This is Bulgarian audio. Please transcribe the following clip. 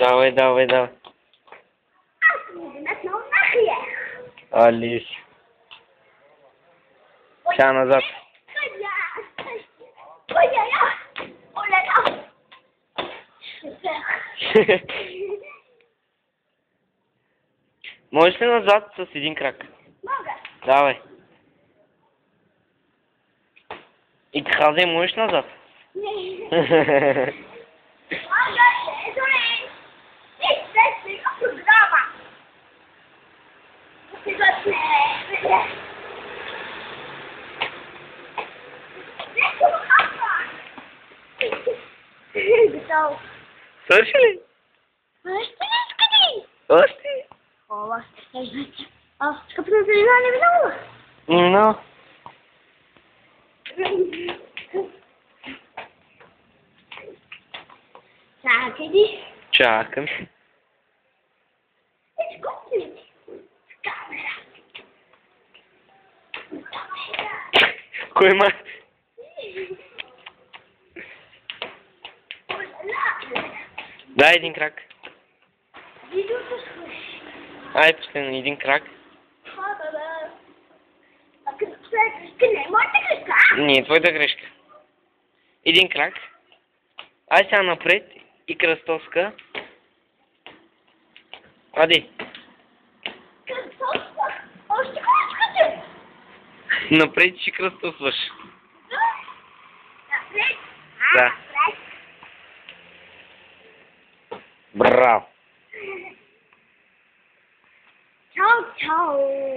Давай, давай, давай. Алис. Сейчас назад. Можешь ли назад с един крак? Мога. Давай. И хазе можеш назад? Не. Мога, дори. Ти програма. Готов. Свършили? Още не скъди. Още? Ова, скъпно зелена не минала. Но. Чакай ди. Чакам. Камера. Кой има? Дай един крак. Видеото слушай. Ай, последно един крак. А като грешка не е моята грешка. Не е твоята грешка. Един крак. Ай сега напред и кръстоска. Ади. Кръстоска? Още крачката. Напред ще кръстосваш. Напред. Да. Напред. Браво. Чао, чао.